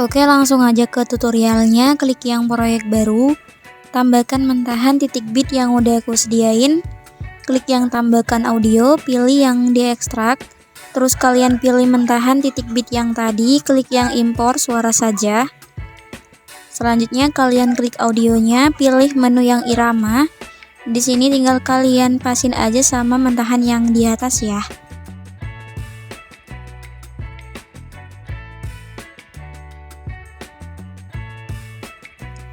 Oke, langsung aja ke tutorialnya. Klik yang proyek baru, tambahkan mentahan titik bit yang udah aku sediain. Klik yang tambahkan audio, pilih yang diekstrak. Terus kalian pilih mentahan titik bit yang tadi, klik yang impor suara saja. Selanjutnya kalian klik audionya, pilih menu yang irama. Di sini tinggal kalian pasin aja sama mentahan yang di atas ya.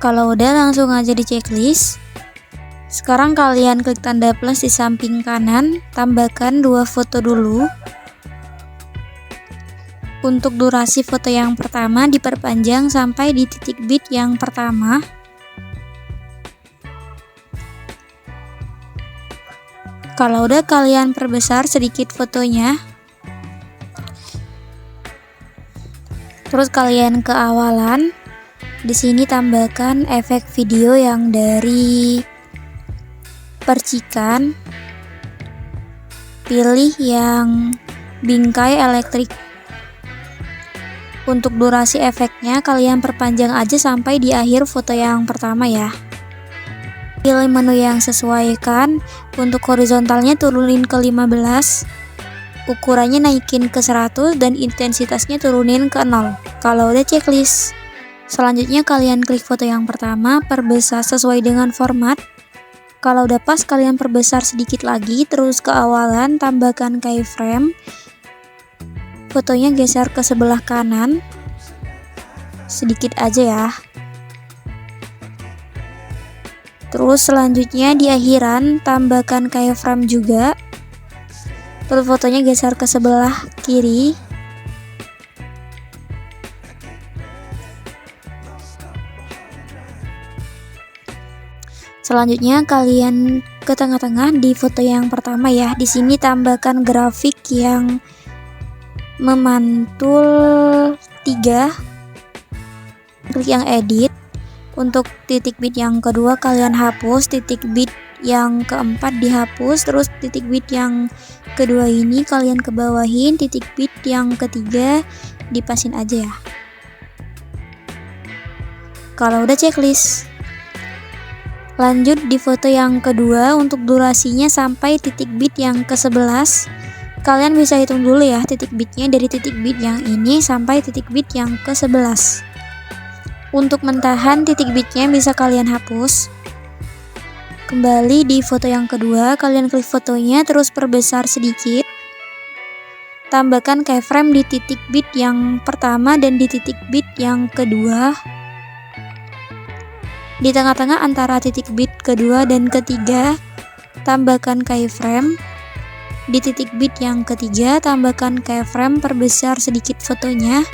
Kalau udah, langsung aja di checklist. Sekarang kalian klik tanda plus di samping kanan, tambahkan 2 foto dulu. Untuk durasi foto yang pertama diperpanjang sampai di titik bit yang pertama. Kalau udah, kalian perbesar sedikit fotonya. Terus kalian ke awalan. Di sini tambahkan efek video yang dari percikan. Pilih yang bingkai elektrik. Untuk durasi efeknya kalian perpanjang aja sampai di akhir foto yang pertama ya. Pilih menu yang sesuaikan. Untuk horizontalnya turunin ke 15, ukurannya naikin ke 100, dan intensitasnya turunin ke 0. Kalau udah, checklist. Selanjutnya kalian klik foto yang pertama, perbesar sesuai dengan format. Kalau udah pas, kalian perbesar sedikit lagi, terus ke awalan, tambahkan keyframe. Fotonya geser ke sebelah kanan, sedikit aja ya. Terus selanjutnya di akhiran tambahkan keyframe juga. Terus fotonya geser ke sebelah kiri. Selanjutnya kalian ke tengah-tengah di foto yang pertama ya. Di sini tambahkan grafik yang memantul 3. Klik yang edit. Untuk titik bit yang kedua kalian hapus, titik bit yang keempat dihapus, terus titik bit yang kedua ini kalian kebawahin, titik bit yang ketiga dipasin aja ya. Kalau udah, checklist. Lanjut di foto yang kedua, untuk durasinya sampai titik bit yang ke-11. Kalian bisa hitung dulu ya titik bitnya dari titik bit yang ini sampai titik bit yang ke-11. Untuk mentahan titik bitnya bisa kalian hapus. Kembali di foto yang kedua, kalian klik fotonya, terus perbesar sedikit. Tambahkan keyframe di titik bit yang pertama dan di titik bit yang kedua. Di tengah-tengah antara titik bit kedua dan ketiga, tambahkan keyframe. Di titik bit yang ketiga, tambahkan keyframe, perbesar sedikit fotonya.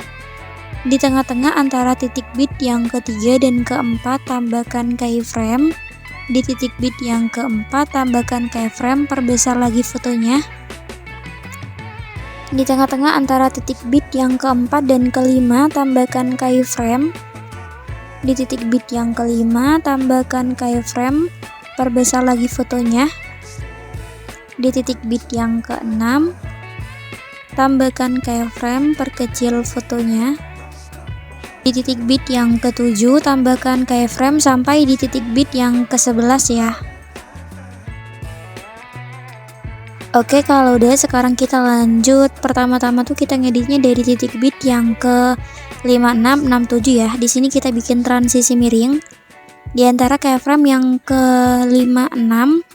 Di tengah-tengah antara titik bit yang ketiga dan keempat, tambahkan keyframe. Di titik bit yang keempat, tambahkan keyframe, perbesar lagi fotonya. Di tengah-tengah antara titik bit yang keempat dan kelima, tambahkan keyframe. Di titik bit yang kelima, tambahkan keyframe, perbesar lagi fotonya. Di titik bit yang keenam, tambahkan keyframe, perkecil fotonya. Di titik bit yang ke-7 tambahkan keyframe sampai di titik bit yang ke-11 ya. Oke, kalau udah, sekarang kita lanjut. Pertama-tama tuh kita ngeditnya dari titik bit yang ke-56, 67 ya. Di sini kita bikin transisi miring di antara keyframe yang ke-56.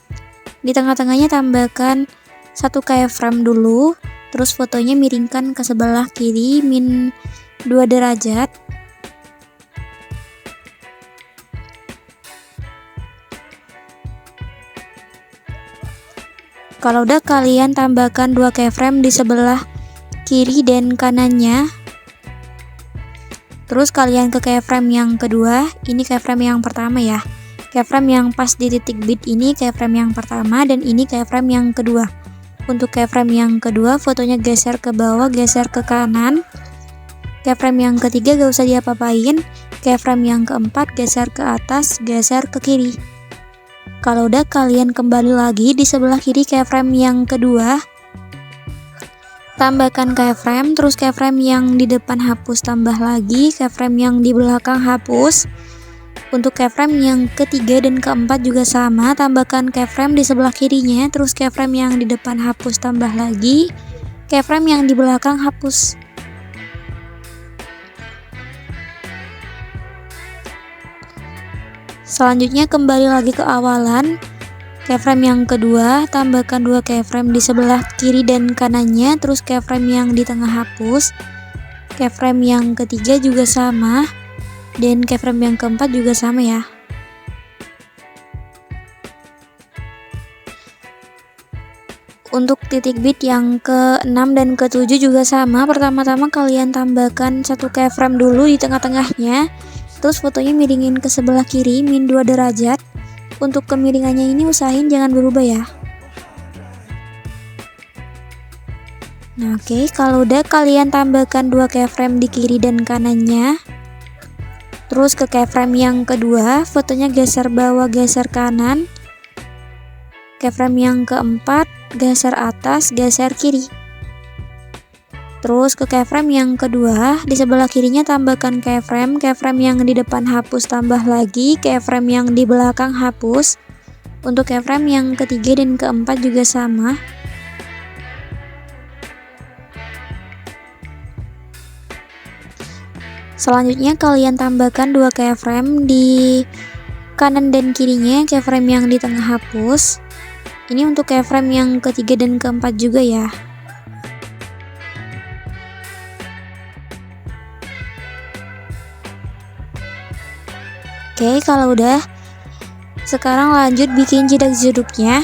Di tengah-tengahnya tambahkan 1 keyframe dulu, terus fotonya miringkan ke sebelah kiri min 2 derajat. Kalau udah, kalian tambahkan 2 keyframe di sebelah kiri dan kanannya. Terus kalian ke keyframe yang kedua, ini keyframe yang pertama ya. Keyframe yang pas di titik bit ini keyframe yang pertama, dan ini keyframe yang kedua. Untuk keyframe yang kedua, fotonya geser ke bawah, geser ke kanan. Keyframe yang ketiga gak usah diapa-apain. Keyframe yang keempat geser ke atas, geser ke kiri. Kalau udah, kalian kembali lagi di sebelah kiri keyframe yang kedua. tambahkan keyframe, terus keyframe yang di depan hapus, tambah lagi keyframe yang di belakang hapus. Untuk keyframe yang ketiga dan keempat juga sama, tambahkan keyframe di sebelah kirinya, terus keyframe yang di depan hapus, tambah lagi keyframe yang di belakang hapus. Selanjutnya kembali lagi ke awalan, keyframe yang kedua, tambahkan 2 keyframe di sebelah kiri dan kanannya, terus keyframe yang di tengah hapus. Keyframe yang ketiga juga sama, dan keyframe yang keempat juga sama ya. Untuk titik bit yang ke-6 dan ke-7 juga sama. Pertama-tama kalian tambahkan 1 keyframe dulu di tengah-tengahnya, terus fotonya miringin ke sebelah kiri min 2 derajat. Untuk kemiringannya ini usahain jangan berubah ya. Nah, oke, kalau udah kalian tambahkan 2 keyframe di kiri dan kanannya. Terus ke keyframe yang kedua, fotonya geser bawah, geser kanan. Keyframe yang keempat, geser atas, geser kiri. Terus ke keyframe yang kedua, di sebelah kirinya tambahkan keyframe, keyframe yang di depan hapus, tambah lagi keyframe yang di belakang hapus. Untuk keyframe yang ketiga dan keempat juga sama. Selanjutnya kalian tambahkan 2 keyframe di kanan dan kirinya, keyframe yang di tengah hapus. Ini untuk keyframe yang ketiga dan keempat juga ya. Oke, kalau udah, sekarang lanjut bikin jedak-jeduknya.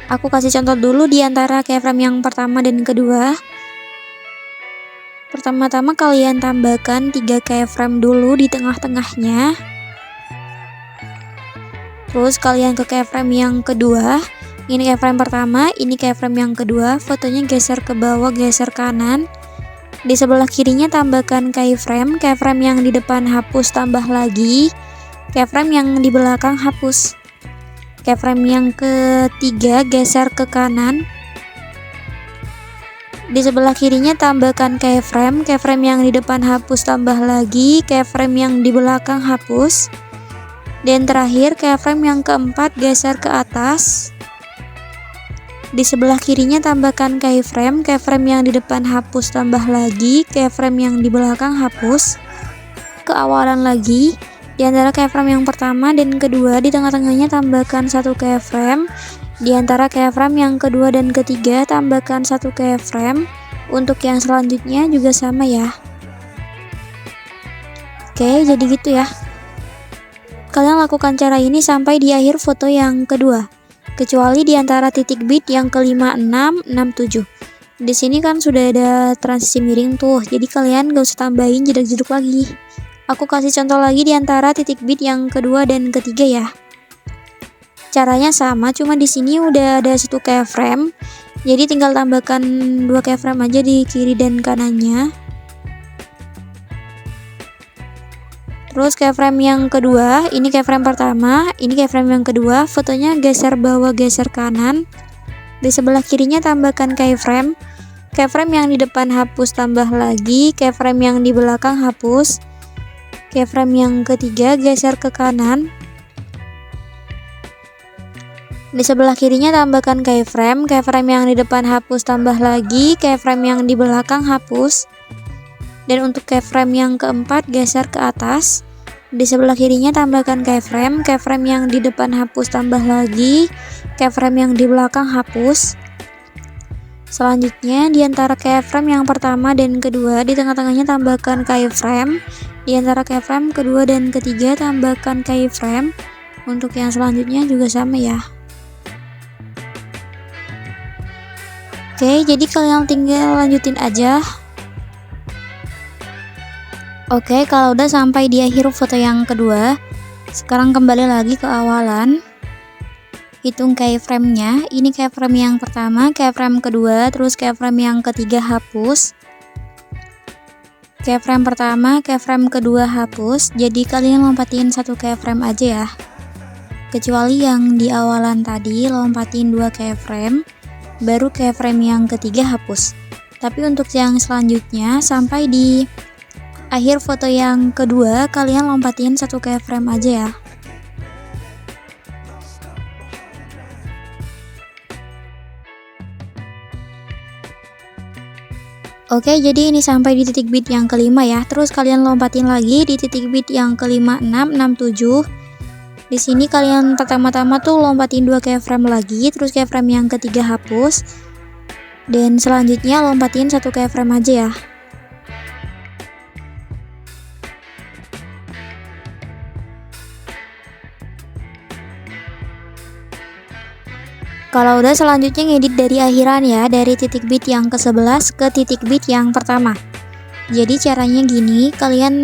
Aku kasih contoh dulu di antara keyframe yang pertama dan kedua. Pertama-tama kalian tambahkan 3 keyframe dulu di tengah-tengahnya. Terus kalian ke keyframe yang kedua. Ini keyframe pertama, ini keyframe yang kedua. Fotonya geser ke bawah, geser kanan. Di sebelah kirinya tambahkan keyframe, keyframe yang di depan hapus, tambah lagi keyframe yang di belakang hapus. Keyframe yang ketiga geser ke kanan. Di sebelah kirinya tambahkan keyframe, keyframe yang di depan hapus, tambah lagi keyframe yang di belakang hapus. Dan terakhir keyframe yang keempat geser ke atas. Di sebelah kirinya tambahkan keyframe, keyframe yang di depan hapus, tambah lagi keyframe yang di belakang hapus. Ke awalan lagi, di antara keyframe yang pertama dan kedua, di tengah-tengahnya tambahkan 1 keyframe. Di antara keyframe yang kedua dan ketiga tambahkan 1 keyframe. Untuk yang selanjutnya juga sama ya. Oke, jadi gitu ya. Kalian lakukan cara ini sampai di akhir foto yang kedua. Kecuali di antara titik bit yang ke-5, 6, 6, 7. Di sini kan sudah ada transisi miring tuh. Jadi kalian gak usah tambahin jedak-jeduk lagi. Aku kasih contoh lagi di antara titik bit yang kedua dan ketiga ya. Caranya sama, cuma di sini udah ada 1 keyframe. Jadi tinggal tambahkan 2 keyframe aja di kiri dan kanannya. Terus keyframe yang kedua, ini keyframe pertama, ini keyframe yang kedua, fotonya geser bawah, geser kanan. Di sebelah kirinya tambahkan keyframe, keyframe yang di depan hapus, tambah lagi keyframe yang di belakang hapus. Keyframe yang ketiga geser ke kanan. Di sebelah kirinya tambahkan keyframe, keyframe yang di depan hapus, tambah lagi keyframe yang di belakang hapus. Dan untuk keyframe yang keempat geser ke atas. Di sebelah kirinya tambahkan keyframe, keyframe yang di depan hapus, tambah lagi keyframe yang di belakang hapus. Selanjutnya di antara keyframe yang pertama dan kedua, di tengah-tengahnya tambahkan keyframe. Di antara keyframe kedua dan ketiga tambahkan keyframe. Untuk yang selanjutnya juga sama ya. Oke, jadi kalian tinggal lanjutin aja. Oke, kalau udah sampai di akhir foto yang kedua, sekarang kembali lagi ke awalan. Hitung keyframe-nya. Ini keyframe yang pertama, keyframe kedua, terus keyframe yang ketiga hapus. Keyframe pertama, keyframe kedua hapus. Jadi kalian lompatin 1 keyframe aja ya. Kecuali yang di awalan tadi lompatin 2 keyframe. Baru keyframe yang ketiga hapus. Tapi untuk yang selanjutnya, sampai di akhir foto yang kedua, kalian lompatin satu keyframe aja ya. Oke, jadi ini sampai di titik bit yang kelima ya. Terus kalian lompatin lagi di titik bit yang kelima, 6, 6, 7. Di sini kalian pertama-tama tuh lompatin 2 keyframe lagi, terus keyframe yang ketiga hapus. Dan selanjutnya lompatin 1 keyframe aja ya. Kalau udah, selanjutnya ngedit dari akhiran ya, dari titik bit yang ke-11 ke titik bit yang pertama. Jadi caranya gini, kalian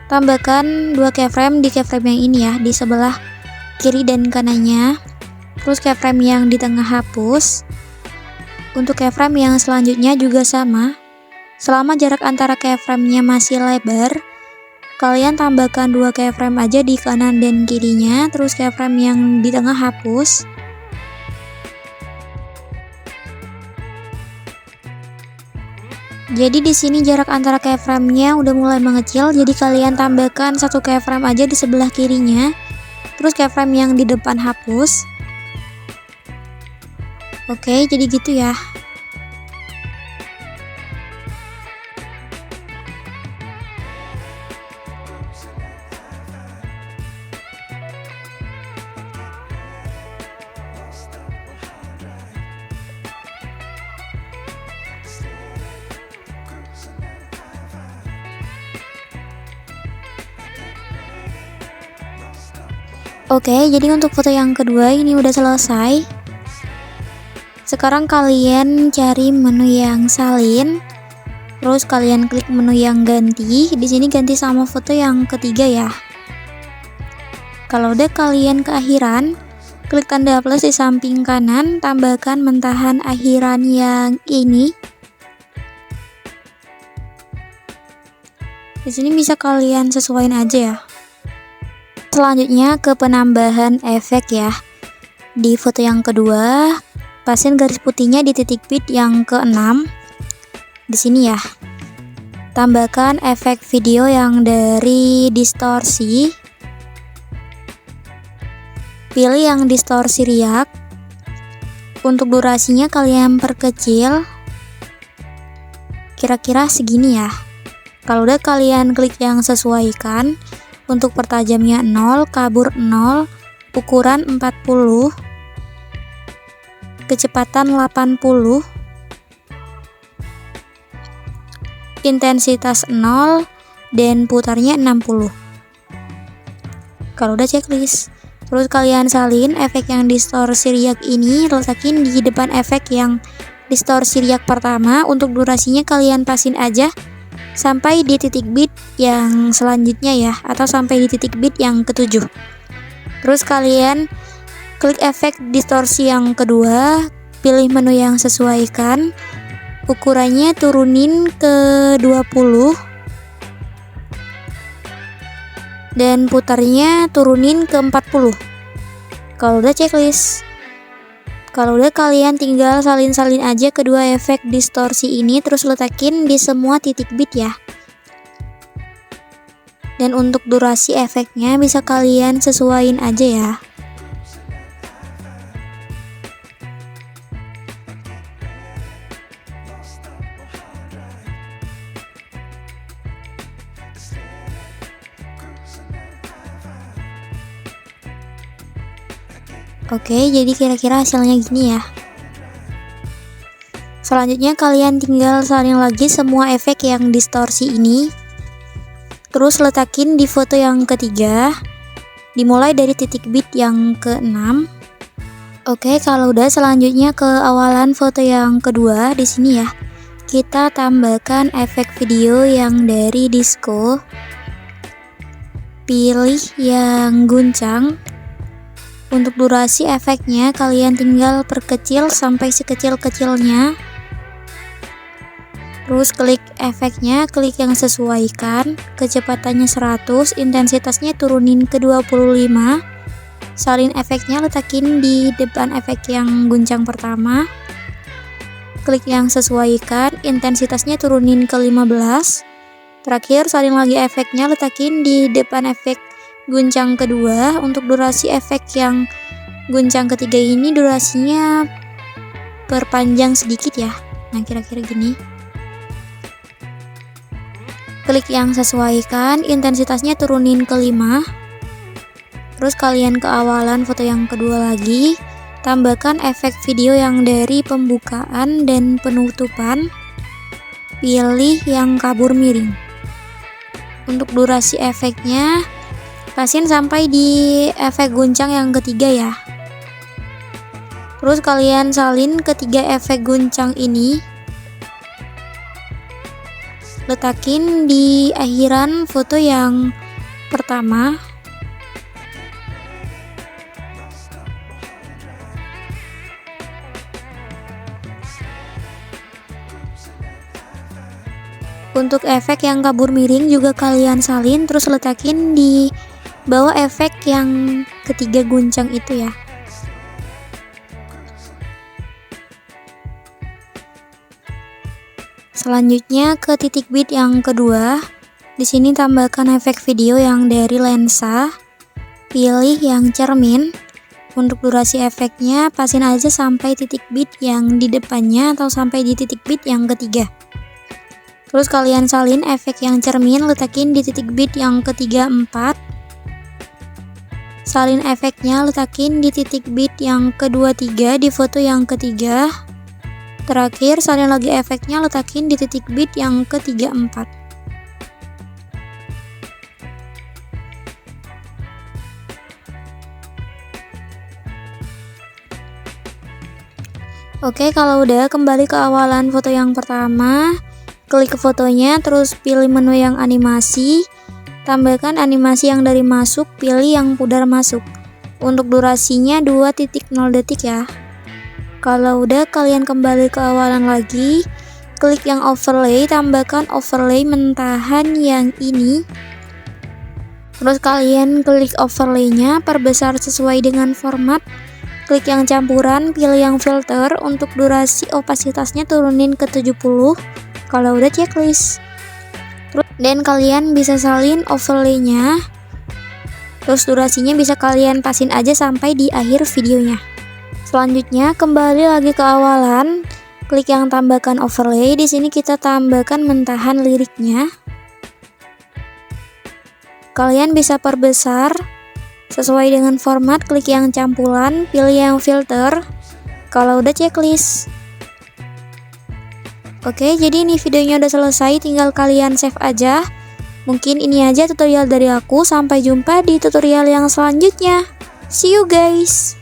tambahkan 2 keyframe di keyframe yang ini ya, di sebelah kiri dan kanannya. Terus keyframe yang di tengah hapus. Untuk keyframe yang selanjutnya juga sama. Selama jarak antara keyframe-nya masih lebar, kalian tambahkan 2 keyframe aja di kanan dan kirinya, terus keyframe yang di tengah hapus. Jadi di sini jarak antara keyframe-nya udah mulai mengecil, jadi kalian tambahkan 1 keyframe aja di sebelah kirinya. Terus keyframe yang di depan hapus. Oke, jadi gitu ya. Oke, jadi untuk foto yang kedua ini udah selesai. Sekarang kalian cari menu yang salin, terus kalian klik menu yang ganti. Di sini ganti sama foto yang ketiga ya. Kalau udah, kalian ke akhiran, klik tanda plus di samping kanan, tambahkan mentahan akhiran yang ini. Di sini bisa kalian sesuaiin aja ya. Selanjutnya ke penambahan efek ya. Di foto yang kedua, pasin garis putihnya di titik bit yang ke-6. Di sini ya. Tambahkan efek video yang dari distorsi. Pilih yang distorsi riak. Untuk durasinya kalian perkecil. Kira-kira segini ya. Kalau udah, kalian klik yang sesuaikan. Untuk pertajamnya 0, kabur 0, ukuran 40, kecepatan 80, intensitas 0, dan putarnya 60. Kalau udah, checklist. Terus kalian salin efek yang distorsi riak ini, letakin di depan efek yang distorsi riak pertama. Untuk durasinya kalian pasin aja sampai di titik bit yang selanjutnya ya, atau sampai di titik bit yang ke-7. Terus kalian klik efek distorsi yang kedua, pilih menu yang sesuaikan, ukurannya turunin ke 20, dan putarnya turunin ke 40. Kalau udah, checklist. Kalau udah, kalian tinggal salin-salin aja kedua efek distorsi ini, terus letakin di semua titik bit ya. Dan untuk durasi efeknya bisa kalian sesuaiin aja ya. Oke, jadi kira-kira hasilnya gini ya. Selanjutnya kalian tinggal salin lagi semua efek yang distorsi ini, terus letakin di foto yang ketiga, dimulai dari titik bit yang ke-6. Oke, kalau udah, selanjutnya ke awalan foto yang kedua. Di sini ya, kita tambahkan efek video yang dari disco. Pilih yang guncang. Untuk durasi efeknya kalian tinggal perkecil sampai sekecil-kecilnya. Terus klik efeknya, klik yang sesuaikan, kecepatannya 100, intensitasnya turunin ke 25. Salin efeknya letakin di depan efek yang guncang pertama. klik yang sesuaikan, intensitasnya turunin ke 15. Terakhir, salin lagi efeknya, letakin di depan efek guncang kedua. Untuk durasi efek yang guncang ketiga ini durasinya perpanjang sedikit ya. Nah, kira-kira gini. Klik yang sesuaikan, intensitasnya turunin ke 5. Terus kalian ke awalan foto yang kedua lagi. Tambahkan efek video yang dari pembukaan dan penutupan. Pilih yang kabur miring. Untuk durasi efeknya, pasin sampai di efek guncang yang ketiga ya. Terus kalian salin ketiga efek guncang ini. Letakin di akhiran foto yang pertama. Untuk efek yang kabur miring juga kalian salin, terus letakin di bawah efek yang ketiga guncang itu ya. Selanjutnya ke titik bit yang kedua. Di sini tambahkan efek video yang dari lensa. Pilih yang cermin. Untuk durasi efeknya pasin aja sampai titik bit yang di depannya atau sampai di titik bit yang ketiga. Terus kalian salin efek yang cermin, letakin di titik bit yang ketiga 4. Salin efeknya, letakin di titik bit yang kedua 3 di foto yang ketiga. Terakhir, salin lagi efeknya, letakin di titik bit yang ketiga 4. Oke, kalau udah, kembali ke awalan foto yang pertama. Klik ke fotonya, terus pilih menu yang animasi. Tambahkan animasi yang dari masuk, pilih yang pudar masuk. Untuk durasinya 2.0 detik ya. Kalau udah, kalian kembali ke awalan lagi. Klik yang overlay, tambahkan overlay mentahan yang ini. Terus kalian klik overlaynya, perbesar sesuai dengan format. Klik yang campuran, pilih yang filter. Untuk durasi opasitasnya turunin ke 70. Kalau udah, checklist. Dan kalian bisa salin overlaynya. Terus durasinya bisa kalian pasin aja sampai di akhir videonya. Selanjutnya kembali lagi ke awalan. Klik yang tambahkan overlay. Di sini kita tambahkan mentahan liriknya. Kalian bisa perbesar sesuai dengan format. Klik yang campuran, pilih yang filter. Kalau udah, checklist. Oke, jadi ini videonya udah selesai, tinggal kalian save aja. Mungkin ini aja tutorial dari aku, sampai jumpa di tutorial yang selanjutnya. See you guys!